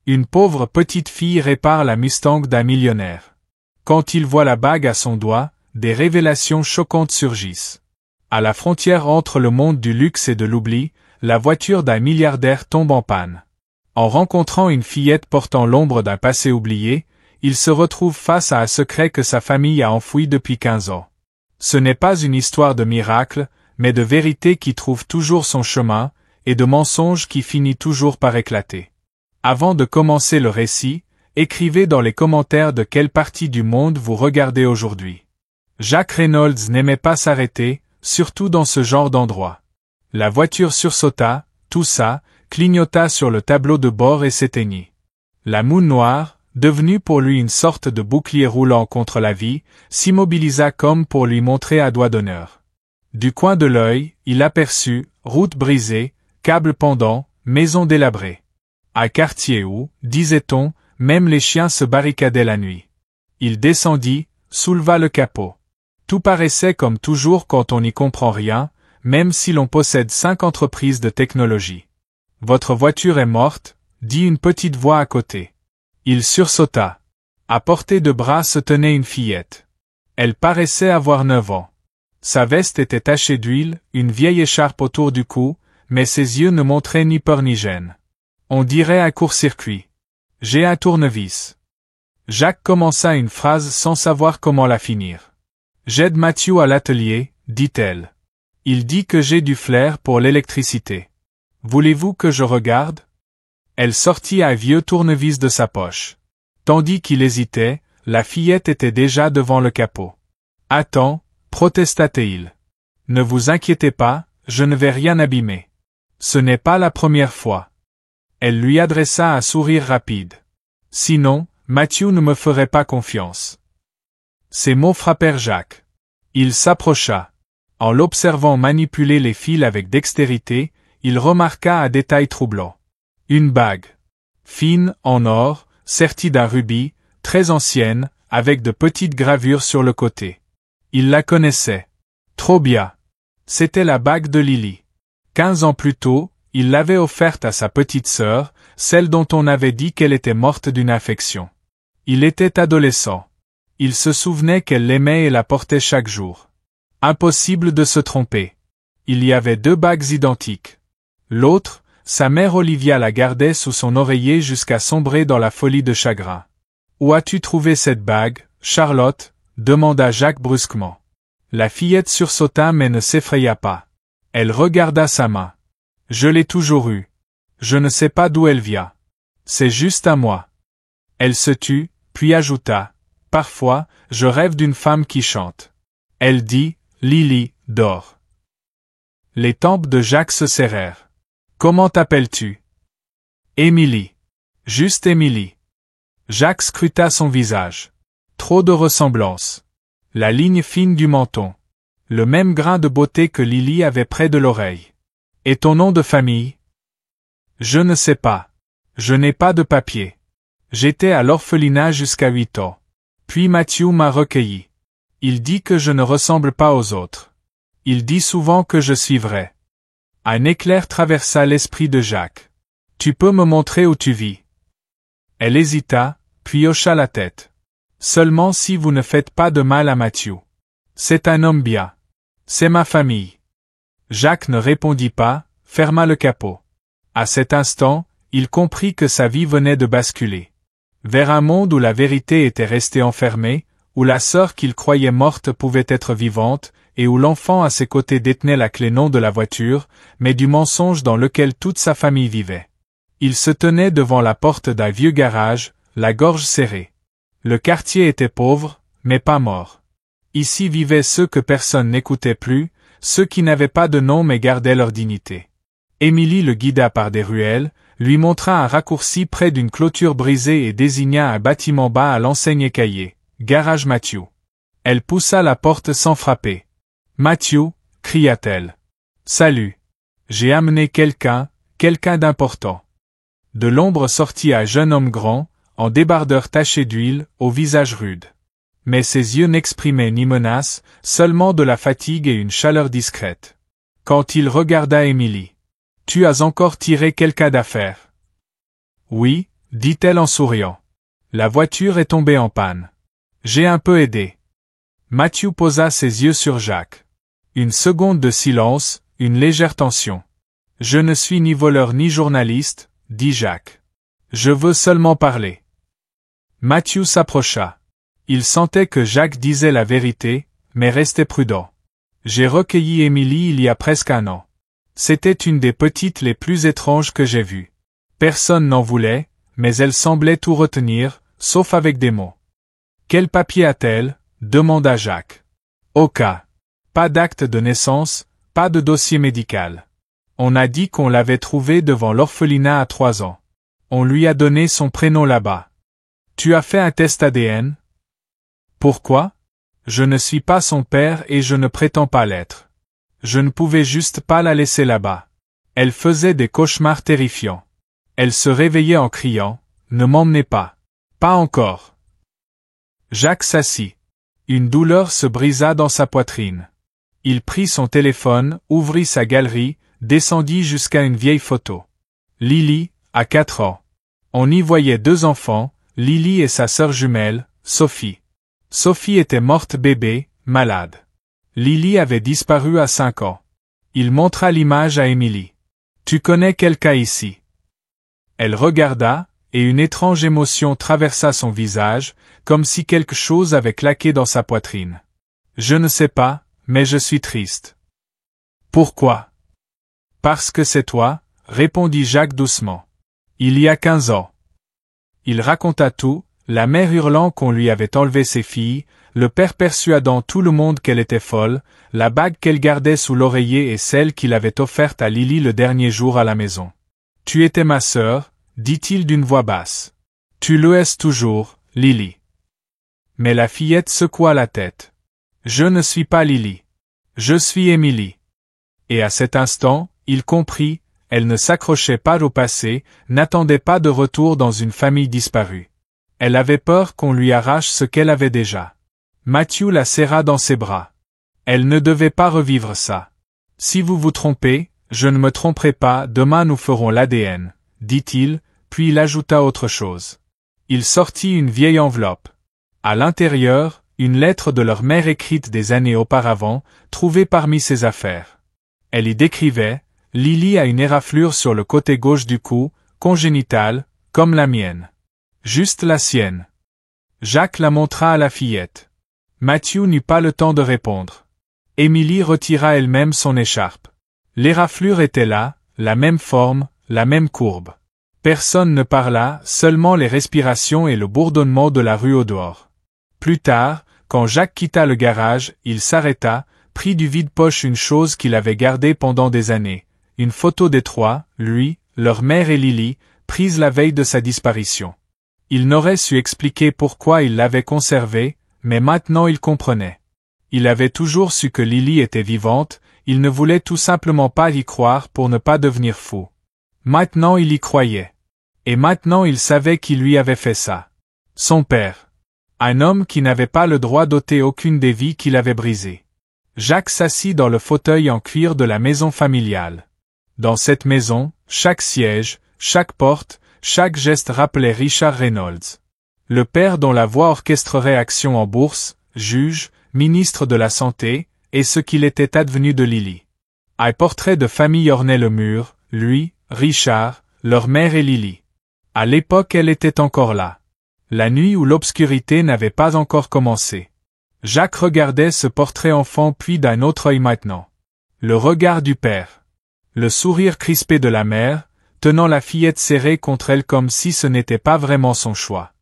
Une pauvre petite fille répare la Mustang d'un millionnaire. Quand il voit la bague à son doigt, des révélations choquantes surgissent. À la frontière entre le monde du luxe et de l'oubli, la voiture d'un milliardaire tombe en panne. En rencontrant une fillette portant l'ombre d'un passé oublié, il se retrouve face à un secret que sa famille a enfoui depuis 15 ans. Ce n'est pas une histoire de miracle, mais de vérité qui trouve toujours son chemin, et de mensonge qui finit toujours par éclater. Avant de commencer le récit, écrivez dans les commentaires de quelle partie du monde vous regardez aujourd'hui. Jack Reynolds n'aimait pas s'arrêter, surtout dans ce genre d'endroit. La voiture sursauta, toussa, clignota sur le tableau de bord et s'éteignit. La moule noire, devenue pour lui une sorte de bouclier roulant contre la vie, s'immobilisa comme pour lui montrer un doigt d'honneur. Du coin de l'œil, il aperçut, route brisée, câbles pendants, maisons délabrées. Un quartier où, disait-on, même les chiens se barricadaient la nuit. Il descendit, souleva le capot. Tout paraissait comme toujours quand on n'y comprend rien, même si l'on possède 5 entreprises de technologie. Votre voiture est morte, dit une petite voix à côté. Il sursauta. À portée de bras se tenait une fillette. Elle paraissait avoir 9 ans. Sa veste était tachée d'huile, une vieille écharpe autour du cou, mais ses yeux ne montraient ni peur ni gêne. On dirait un court-circuit. J'ai un tournevis. Jacques commença une phrase sans savoir comment la finir. J'aide Matthew à l'atelier, dit-elle. Il dit que j'ai du flair pour l'électricité. Voulez-vous que je regarde? Elle sortit un vieux tournevis de sa poche. Tandis qu'il hésitait, la fillette était déjà devant le capot. Attends, protesta-t-il. Ne vous inquiétez pas, je ne vais rien abîmer. Ce n'est pas la première fois. Elle lui adressa un sourire rapide. Sinon, Matthew ne me ferait pas confiance. Ces mots frappèrent Jacques. Il s'approcha. En l'observant manipuler les fils avec dextérité, il remarqua un détail troublant. Une bague. Fine, en or, sertie d'un rubis, très ancienne, avec de petites gravures sur le côté. Il la connaissait. Trop bien. C'était la bague de Lily. 15 ans plus tôt, il l'avait offerte à sa petite sœur, celle dont on avait dit qu'elle était morte d'une infection. Il était adolescent. Il se souvenait qu'elle l'aimait et la portait chaque jour. Impossible de se tromper. Il y avait 2 bagues identiques. L'autre, sa mère Olivia la gardait sous son oreiller jusqu'à sombrer dans la folie de chagrin. « Où as-tu trouvé cette bague, Charlotte ?» demanda Jacques brusquement. La fillette sursauta mais ne s'effraya pas. Elle regarda sa main. « Je l'ai toujours eue. Je ne sais pas d'où elle vient. C'est juste à moi. » Elle se tut, puis ajouta. « Parfois, je rêve d'une femme qui chante. » Elle dit, « Lily, dors. » Les tempes de Jacques se serrèrent. « Comment t'appelles-tu »« Émilie. »« Juste Émilie. » Jacques scruta son visage. Trop de ressemblance. La ligne fine du menton. Le même grain de beauté que Lily avait près de l'oreille. « Et ton nom de famille ?»« Je ne sais pas. Je n'ai pas de papier. J'étais à l'orphelinat jusqu'à 8 ans. Puis Matthew m'a recueilli. Il dit que je ne ressemble pas aux autres. Il dit souvent que je suis vrai. » Un éclair traversa l'esprit de Jacques. « Tu peux me montrer où tu vis ?» Elle hésita, puis hocha la tête. « Seulement si vous ne faites pas de mal à Matthew. C'est un homme bien. C'est ma famille. » Jacques ne répondit pas, ferma le capot. À cet instant, il comprit que sa vie venait de basculer. Vers un monde où la vérité était restée enfermée, où la sœur qu'il croyait morte pouvait être vivante, et où l'enfant à ses côtés détenait la clé non de la voiture, mais du mensonge dans lequel toute sa famille vivait. Il se tenait devant la porte d'un vieux garage, la gorge serrée. Le quartier était pauvre, mais pas mort. Ici vivaient ceux que personne n'écoutait plus, ceux qui n'avaient pas de nom mais gardaient leur dignité. Émilie le guida par des ruelles, lui montra un raccourci près d'une clôture brisée et désigna un bâtiment bas à l'enseigne écaillée, « Garage Matthew ». Elle poussa la porte sans frapper. « Matthew » cria-t-elle. « Salut. J'ai amené quelqu'un d'important. » De l'ombre sortit un jeune homme grand, en débardeur taché d'huile, au visage rude. Mais ses yeux n'exprimaient ni menace, seulement de la fatigue et une chaleur discrète. Quand il regarda Émilie. « Tu as encore tiré quelqu'un d'affaire. » « Oui, » dit-elle en souriant. La voiture est tombée en panne. J'ai un peu aidé. Matthew posa ses yeux sur Jacques. Une seconde de silence, une légère tension. Je ne suis ni voleur ni journaliste, dit Jacques. Je veux seulement parler. Matthew s'approcha. Il sentait que Jacques disait la vérité, mais restait prudent. J'ai recueilli Émilie il y a presque un an. C'était une des petites les plus étranges que j'ai vues. Personne n'en voulait, mais elle semblait tout retenir, sauf avec des mots. Quel papier a-t-elle? Demanda Jacques. Aucun. Pas d'acte de naissance, pas de dossier médical. On a dit qu'on l'avait trouvée devant l'orphelinat à 3 ans. On lui a donné son prénom là-bas. Tu as fait un test ADN? Pourquoi? Je ne suis pas son père et je ne prétends pas l'être. Je ne pouvais juste pas la laisser là-bas. Elle faisait des cauchemars terrifiants. Elle se réveillait en criant, « Ne m'emmenez pas. Pas encore. » Jacques s'assit. Une douleur se brisa dans sa poitrine. Il prit son téléphone, ouvrit sa galerie, descendit jusqu'à une vieille photo. Lily, à 4 ans. On y voyait 2 enfants, Lily et sa sœur jumelle, Sophie. Sophie était morte bébé, malade. Lily avait disparu à 5 ans. Il montra l'image à Émilie. « Tu connais quelqu'un ici ?» Elle regarda, et une étrange émotion traversa son visage, comme si quelque chose avait claqué dans sa poitrine. « Je ne sais pas, mais je suis triste. »« Pourquoi ?»« Parce que c'est toi, » répondit Jacques doucement. « Il y a 15 ans. » Il raconta tout, la mère hurlant qu'on lui avait enlevé ses filles, le père persuadant tout le monde qu'elle était folle, la bague qu'elle gardait sous l'oreiller et celle qu'il avait offerte à Lily le dernier jour à la maison. « Tu étais ma sœur, » dit-il d'une voix basse. « Tu le es toujours, Lily. » Mais la fillette secoua la tête. « Je ne suis pas Lily. Je suis Émilie. » Et à cet instant, il comprit, elle ne s'accrochait pas au passé, n'attendait pas de retour dans une famille disparue. Elle avait peur qu'on lui arrache ce qu'elle avait déjà. Matthew la serra dans ses bras. Elle ne devait pas revivre ça. « Si vous vous trompez, je ne me tromperai pas, demain nous ferons l'ADN, » dit-il, puis il ajouta autre chose. Il sortit une vieille enveloppe. À l'intérieur, une lettre de leur mère écrite des années auparavant, trouvée parmi ses affaires. Elle y décrivait « Lily a une éraflure sur le côté gauche du cou, congénitale, comme la mienne. Juste la sienne. » Jacques la montra à la fillette. Matthew n'eut pas le temps de répondre. Émilie retira elle-même son écharpe. L'éraflure était là, la même forme, la même courbe. Personne ne parla, seulement les respirations et le bourdonnement de la rue au dehors. Plus tard, quand Jacques quitta le garage, il s'arrêta, prit du vide-poche une chose qu'il avait gardée pendant des années, une photo des 3, lui, leur mère et Lily, prise la veille de sa disparition. Il n'aurait su expliquer pourquoi il l'avait conservée, mais maintenant il comprenait. Il avait toujours su que Lily était vivante, il ne voulait tout simplement pas y croire pour ne pas devenir fou. Maintenant il y croyait. Et maintenant il savait qui lui avait fait ça. Son père. Un homme qui n'avait pas le droit d'ôter aucune des vies qu'il avait brisées. Jacques s'assit dans le fauteuil en cuir de la maison familiale. Dans cette maison, chaque siège, chaque porte, chaque geste rappelait Richard Reynolds. Le père dont la voix orchestrerait action en bourse, juge, ministre de la Santé, et ce qu'il était advenu de Lily. Un portrait de famille ornait le mur, lui, Richard, leur mère et Lily. À l'époque elle était encore là. La nuit où l'obscurité n'avait pas encore commencé. Jacques regardait ce portrait enfant puis d'un autre œil maintenant. Le regard du père. Le sourire crispé de la mère, tenant la fillette serrée contre elle comme si ce n'était pas vraiment son choix.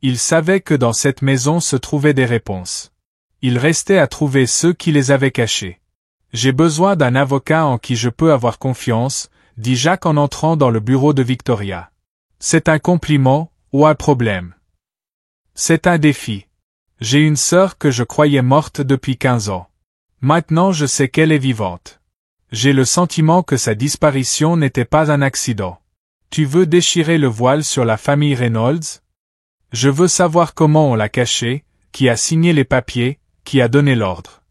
Il savait que dans cette maison se trouvaient des réponses. Il restait à trouver ceux qui les avaient cachés. « J'ai besoin d'un avocat en qui je peux avoir confiance, » dit Jacques en entrant dans le bureau de Victoria. « C'est un compliment, ou un problème. C'est un défi. J'ai une sœur que je croyais morte depuis 15 ans. Maintenant je sais qu'elle est vivante. J'ai le sentiment que sa disparition n'était pas un accident. Tu veux déchirer le voile sur la famille Reynolds? Je veux savoir comment on l'a cachée, qui a signé les papiers, qui a donné l'ordre. »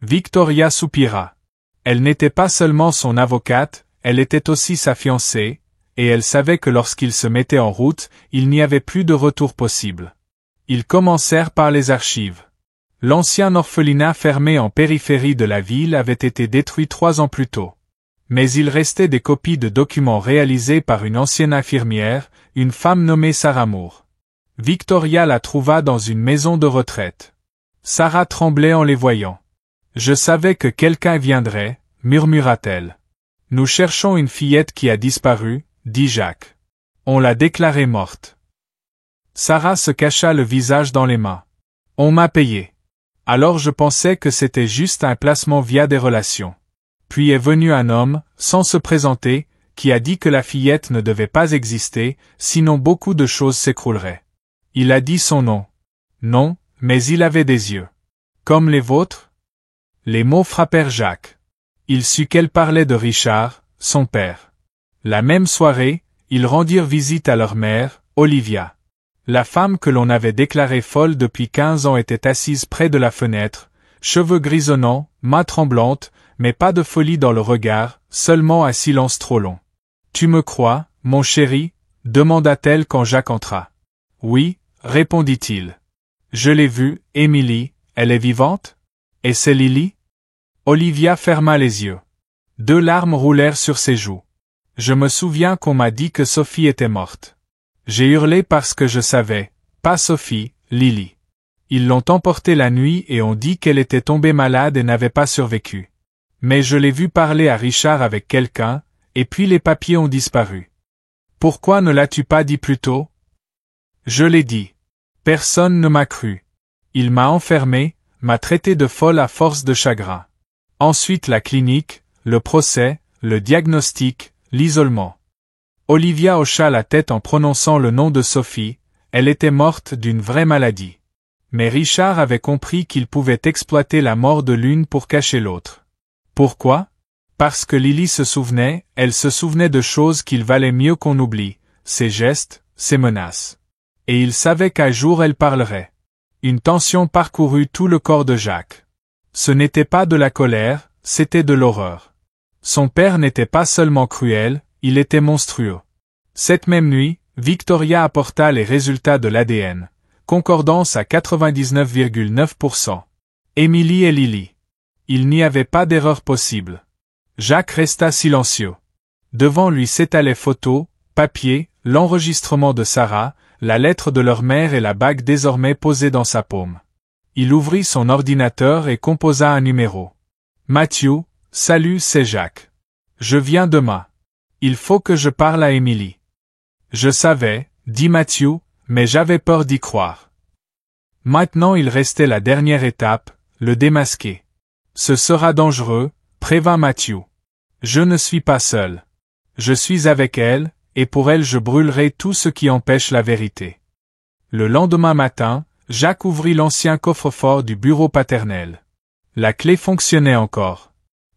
Victoria soupira. Elle n'était pas seulement son avocate, elle était aussi sa fiancée, et elle savait que lorsqu'ils se mettaient en route, il n'y avait plus de retour possible. Ils commencèrent par les archives. L'ancien orphelinat fermé en périphérie de la ville avait été détruit 3 ans plus tôt. Mais il restait des copies de documents réalisés par une ancienne infirmière, une femme nommée Sarah Moore. Victoria la trouva dans une maison de retraite. Sarah tremblait en les voyant. « Je savais que quelqu'un viendrait, » murmura-t-elle. « Nous cherchons une fillette qui a disparu, » dit Jacques. « On l'a déclarée morte. » Sarah se cacha le visage dans les mains. « On m'a payé. Alors je pensais que c'était juste un placement via des relations. Puis est venu un homme, sans se présenter, qui a dit que la fillette ne devait pas exister, sinon beaucoup de choses s'écrouleraient. Il a dit son nom. Non, mais il avait des yeux. Comme les vôtres ? Les mots frappèrent Jacques. Il sut qu'elle parlait de Richard, son père. La même soirée, ils rendirent visite à leur mère, Olivia. La femme que l'on avait déclarée folle depuis 15 ans était assise près de la fenêtre, cheveux grisonnants, mains tremblantes, mais pas de folie dans le regard, seulement un silence trop long. « Tu me crois, mon chéri ?» demanda-t-elle quand Jacques entra. « Oui, » répondit-il. « Je l'ai vue, Émilie, elle est vivante ? Et c'est Lily ?» Olivia ferma les yeux. 2 larmes roulèrent sur ses joues. « Je me souviens qu'on m'a dit que Sophie était morte. J'ai hurlé parce que je savais, pas Sophie, Lily. Ils l'ont emportée la nuit et ont dit qu'elle était tombée malade et n'avait pas survécu. Mais je l'ai vue parler à Richard avec quelqu'un, et puis les papiers ont disparu. Pourquoi ne l'as-tu pas dit plus tôt ? Je l'ai dit. Personne ne m'a cru. Il m'a enfermé, m'a traité de folle à force de chagrin. Ensuite la clinique, le procès, le diagnostic, l'isolement. » Olivia hocha la tête en prononçant le nom de Sophie, elle était morte d'une vraie maladie. Mais Richard avait compris qu'il pouvait exploiter la mort de l'une pour cacher l'autre. Pourquoi ? Parce que Lily se souvenait, elle se souvenait de choses qu'il valait mieux qu'on oublie, ses gestes, ses menaces. Et il savait qu'un jour elle parlerait. Une tension parcourut tout le corps de Jacques. Ce n'était pas de la colère, c'était de l'horreur. Son père n'était pas seulement cruel, il était monstrueux. Cette même nuit, Victoria apporta les résultats de l'ADN. Concordance à 99,9%. Émilie et Lily. Il n'y avait pas d'erreur possible. Jacques resta silencieux. Devant lui s'étalaient photos, papiers, l'enregistrement de Sarah, la lettre de leur mère et la bague désormais posée dans sa paume. Il ouvrit son ordinateur et composa un numéro. Matthew, salut, c'est Jacques. Je viens demain. Il faut que je parle à Émilie. Je savais, dit Matthew, mais j'avais peur d'y croire. Maintenant il restait la dernière étape, le démasquer. Ce sera dangereux, prévint Matthew. Je ne suis pas seul. Je suis avec elle, et pour elle je brûlerai tout ce qui empêche la vérité. Le lendemain matin, Jacques ouvrit l'ancien coffre-fort du bureau paternel. La clé fonctionnait encore.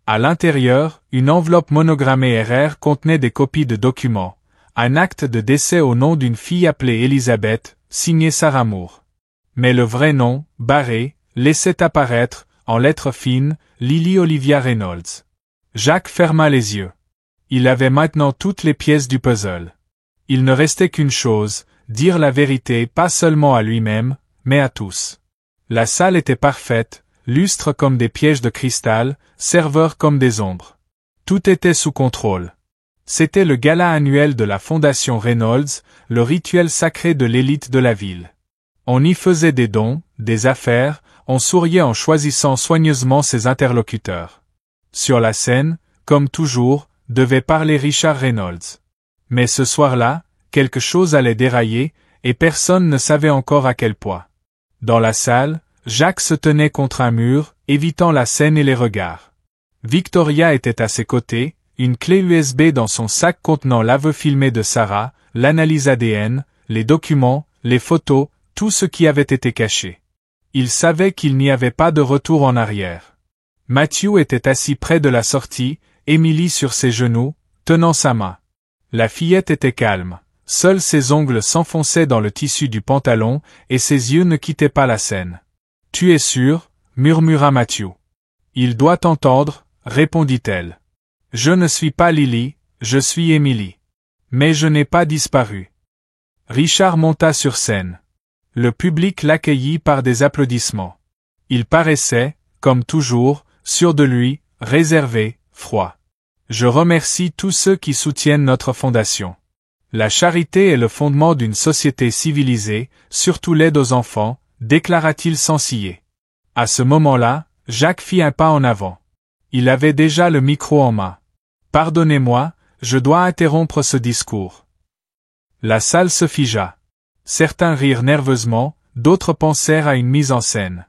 À l'intérieur, une enveloppe monogrammée RR contenait des copies de documents, un acte de décès au nom d'une fille appelée Elisabeth, signé Sarah Moore. Mais le vrai nom, barré, laissait apparaître, en lettres fines, Lily Olivia Reynolds. Jacques ferma les yeux. Il avait maintenant toutes les pièces du puzzle. Il ne restait qu'une chose, dire la vérité pas seulement à lui-même, mais à tous. La salle était parfaite, lustres comme des pièges de cristal, serveurs comme des ombres. Tout était sous contrôle. C'était le gala annuel de la Fondation Reynolds, le rituel sacré de l'élite de la ville. On y faisait des dons, des affaires, on souriait en choisissant soigneusement ses interlocuteurs. Sur la scène, comme toujours, devait parler Richard Reynolds. Mais ce soir-là, quelque chose allait dérailler, et personne ne savait encore à quel point. Dans la salle, Jacques se tenait contre un mur, évitant la scène et les regards. Victoria était à ses côtés, une clé USB dans son sac contenant l'aveu filmé de Sarah, l'analyse ADN, les documents, les photos, tout ce qui avait été caché. Il savait qu'il n'y avait pas de retour en arrière. Matthew était assis près de la sortie, Émilie sur ses genoux, tenant sa main. La fillette était calme. Seuls ses ongles s'enfonçaient dans le tissu du pantalon, et ses yeux ne quittaient pas la scène. « Tu es sûr ?» murmura Matthew. « Il doit t'entendre, répondit-elle. « Je ne suis pas Lily, je suis Émilie. » Mais je n'ai pas disparu. Richard monta sur scène. Le public l'accueillit par des applaudissements. Il paraissait, comme toujours, sûr de lui, réservé, froid. Je remercie tous ceux qui soutiennent notre fondation. La charité est le fondement d'une société civilisée, surtout l'aide aux enfants, déclara-t-il sans ciller. À ce moment-là, Jacques fit un pas en avant. Il avait déjà le micro en main. Pardonnez-moi, je dois interrompre ce discours. La salle se figea. Certains rirent nerveusement, d'autres pensèrent à une mise en scène.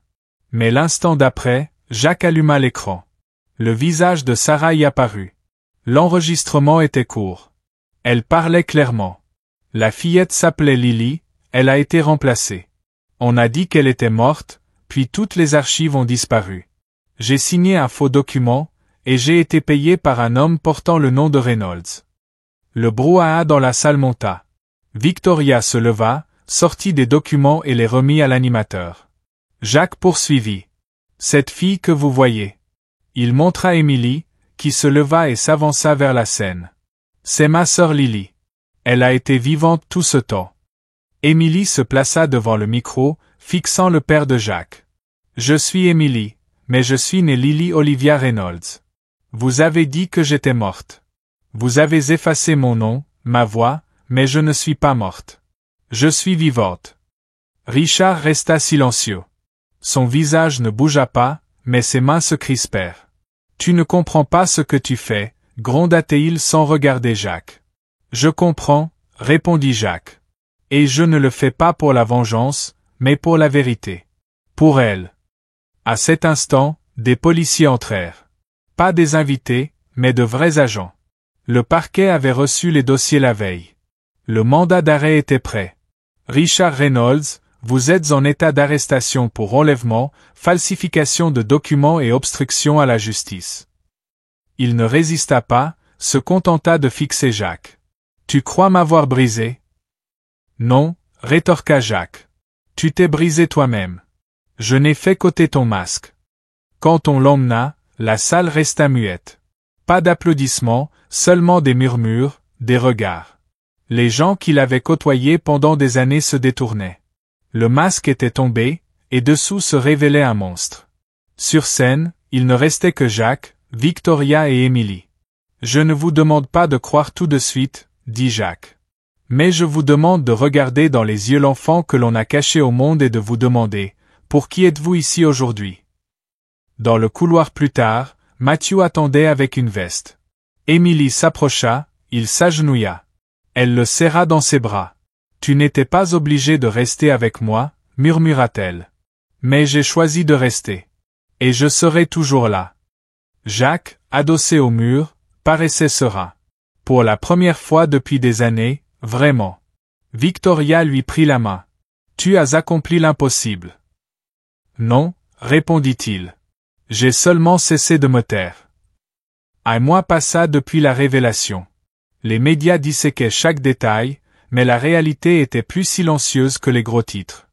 Mais l'instant d'après, Jacques alluma l'écran. Le visage de Sarah y apparut. L'enregistrement était court. Elle parlait clairement. La fillette s'appelait Lily, elle a été remplacée. On a dit qu'elle était morte, puis toutes les archives ont disparu. J'ai signé un faux document, et j'ai été payé par un homme portant le nom de Reynolds. Le brouhaha dans la salle monta. Victoria se leva, sortit des documents et les remit à l'animateur. Jacques poursuivit. Cette fille que vous voyez. Il montra Émilie, qui se leva et s'avança vers la scène. C'est ma sœur Lily. Elle a été vivante tout ce temps. Émilie se plaça devant le micro, fixant le père de Jacques. Je suis Émilie, mais je suis née Lily Olivia Reynolds. Vous avez dit que j'étais morte. Vous avez effacé mon nom, ma voix, mais je ne suis pas morte. Je suis vivante. Richard resta silencieux. Son visage ne bougea pas, mais ses mains se crispèrent. Tu ne comprends pas ce que tu fais, gronda-t-il sans regarder Jacques. Je comprends, répondit Jacques. Et je ne le fais pas pour la vengeance, mais pour la vérité. Pour elle. À cet instant, des policiers entrèrent. Pas des invités, mais de vrais agents. Le parquet avait reçu les dossiers la veille. Le mandat d'arrêt était prêt. Richard Reynolds, vous êtes en état d'arrestation pour enlèvement, falsification de documents et obstruction à la justice. Il ne résista pas, se contenta de fixer Jacques. Tu crois m'avoir brisé? Non, rétorqua Jacques. Tu t'es brisé toi-même. Je n'ai fait qu'ôter ton masque. Quand on l'emmena, la salle resta muette. Pas d'applaudissements, seulement des murmures, des regards. Les gens qui l'avaient côtoyé pendant des années se détournaient. Le masque était tombé, et dessous se révélait un monstre. Sur scène, il ne restait que Jacques, Victoria et Émilie. Je ne vous demande pas de croire tout de suite, dit Jacques. Mais je vous demande de regarder dans les yeux l'enfant que l'on a caché au monde et de vous demander, pour qui êtes-vous ici aujourd'hui? Dans le couloir plus tard, Matthew attendait avec une veste. Émilie s'approcha, il s'agenouilla. Elle le serra dans ses bras. Tu n'étais pas obligé de rester avec moi, murmura-t-elle. Mais j'ai choisi de rester. Et je serai toujours là. Jacques, adossé au mur, paraissait serein. Pour la première fois depuis des années, vraiment. Victoria lui prit la main. Tu as accompli l'impossible. Non, répondit-il. J'ai seulement cessé de me taire. Un mois passa depuis la révélation. Les médias disséquaient chaque détail, mais la réalité était plus silencieuse que les gros titres.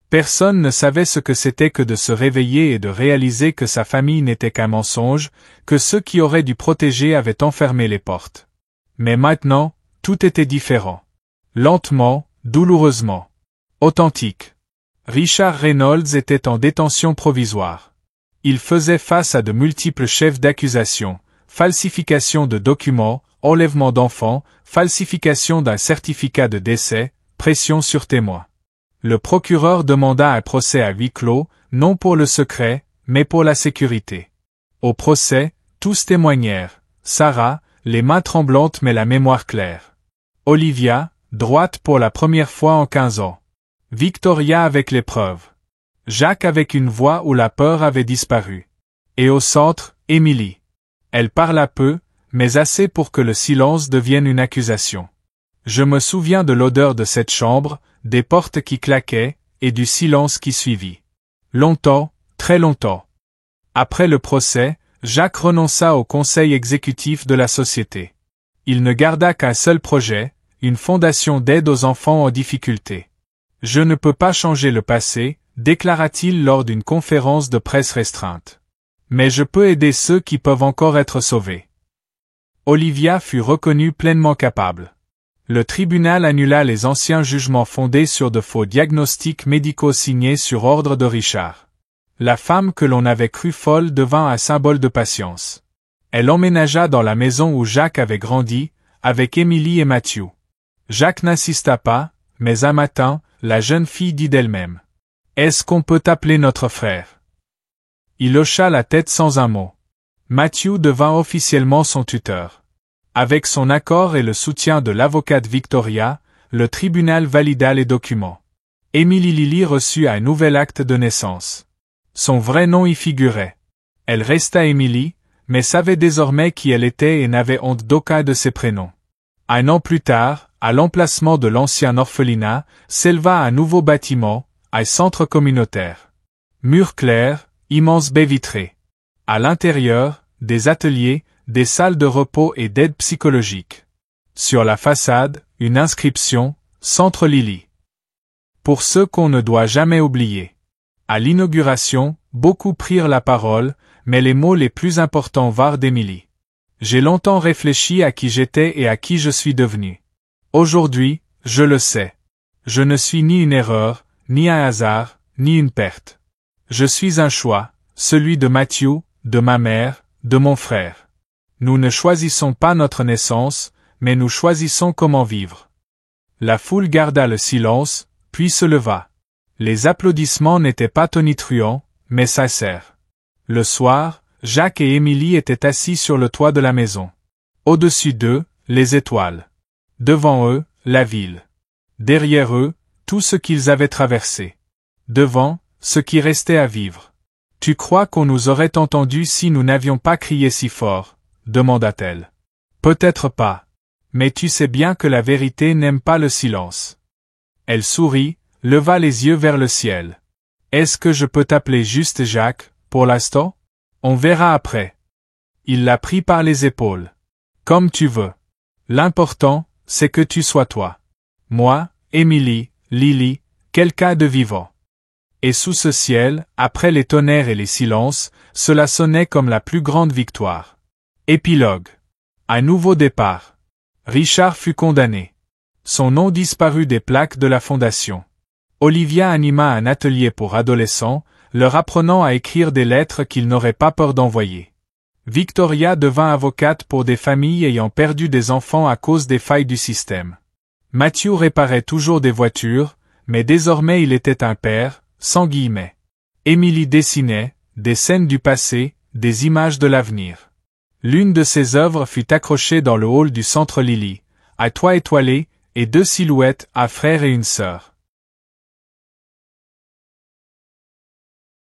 Personne ne savait ce que c'était que de se réveiller et de réaliser que sa famille n'était qu'un mensonge, que ceux qui auraient dû protéger avaient enfermé les portes. Mais maintenant, tout était différent. Lentement, douloureusement. Authentique. Richard Reynolds était en détention provisoire. Il faisait face à de multiples chefs d'accusation, falsification de documents, enlèvement d'enfants, falsification d'un certificat de décès, pression sur témoins. Le procureur demanda un procès à huis clos, non pour le secret, mais pour la sécurité. Au procès, tous témoignèrent. Sarah, les mains tremblantes mais la mémoire claire. Olivia, droite pour la première fois en 15 ans. Victoria avec les preuves. Jacques avec une voix où la peur avait disparu. Et au centre, Émilie. Elle parla peu, mais assez pour que le silence devienne une accusation. Je me souviens de l'odeur de cette chambre, des portes qui claquaient, et du silence qui suivit. Longtemps, très longtemps. Après le procès, Jacques renonça au conseil exécutif de la société. Il ne garda qu'un seul projet, une fondation d'aide aux enfants en difficulté. Je ne peux pas changer le passé, déclara-t-il lors d'une conférence de presse restreinte. Mais je peux aider ceux qui peuvent encore être sauvés. Olivia fut reconnue pleinement capable. Le tribunal annula les anciens jugements fondés sur de faux diagnostics médicaux signés sur ordre de Richard. La femme que l'on avait crue folle devint un symbole de patience. Elle emménagea dans la maison où Jacques avait grandi, avec Émilie et Matthew. Jacques n'insista pas, mais un matin, la jeune fille dit d'elle-même: « Est-ce qu'on peut appeler notre frère ?» Il hocha la tête sans un mot. Matthew devint officiellement son tuteur. Avec son accord et le soutien de l'avocate Victoria, le tribunal valida les documents. Émilie Lily reçut un nouvel acte de naissance. Son vrai nom y figurait. Elle resta Émilie, mais savait désormais qui elle était et n'avait honte d'aucun de ses prénoms. Un an plus tard, à l'emplacement de l'ancien orphelinat, s'éleva un nouveau bâtiment, un centre communautaire. Murs clairs, immenses baies vitrées. À l'intérieur, des ateliers, des salles de repos et d'aide psychologique. Sur la façade, une inscription, Centre Lily. Pour ceux qu'on ne doit jamais oublier. À l'inauguration, beaucoup prirent la parole, mais les mots les plus importants vinrent d'Émilie. J'ai longtemps réfléchi à qui j'étais et à qui je suis devenu. Aujourd'hui, je le sais. Je ne suis ni une erreur, ni un hasard, ni une perte. Je suis un choix, celui de Matthew, de ma mère, de mon frère. Nous ne choisissons pas notre naissance, mais nous choisissons comment vivre. La foule garda le silence, puis se leva. Les applaudissements n'étaient pas tonitruants, mais sincères. Le soir, Jacques et Émilie étaient assis sur le toit de la maison. Au-dessus d'eux, les étoiles. Devant eux, la ville. Derrière eux, tout ce qu'ils avaient traversé. Devant, ce qui restait à vivre. « Tu crois qu'on nous aurait entendus si nous n'avions pas crié si fort ?» demanda-t-elle. « Peut-être pas. Mais tu sais bien que la vérité n'aime pas le silence. » Elle sourit, leva les yeux vers le ciel. « Est-ce que je peux t'appeler juste Jacques, pour l'instant? On verra après. » Il la prit par les épaules. « Comme tu veux. L'important, c'est que tu sois toi. Moi, Émilie, Lily, quelqu'un de vivant. » Et sous ce ciel, après les tonnerres et les silences, cela sonnait comme la plus grande victoire. Épilogue. Un nouveau départ. Richard fut condamné. Son nom disparut des plaques de la fondation. Olivia anima un atelier pour adolescents, leur apprenant à écrire des lettres qu'ils n'auraient pas peur d'envoyer. Victoria devint avocate pour des familles ayant perdu des enfants à cause des failles du système. Matthew réparait toujours des voitures, mais désormais il était un père, sans guillemets. Émilie dessinait, des scènes du passé, des images de l'avenir. L'une de ses œuvres fut accrochée dans le hall du centre Lily, un toit étoilé, et 2 silhouettes, un frère et une sœur.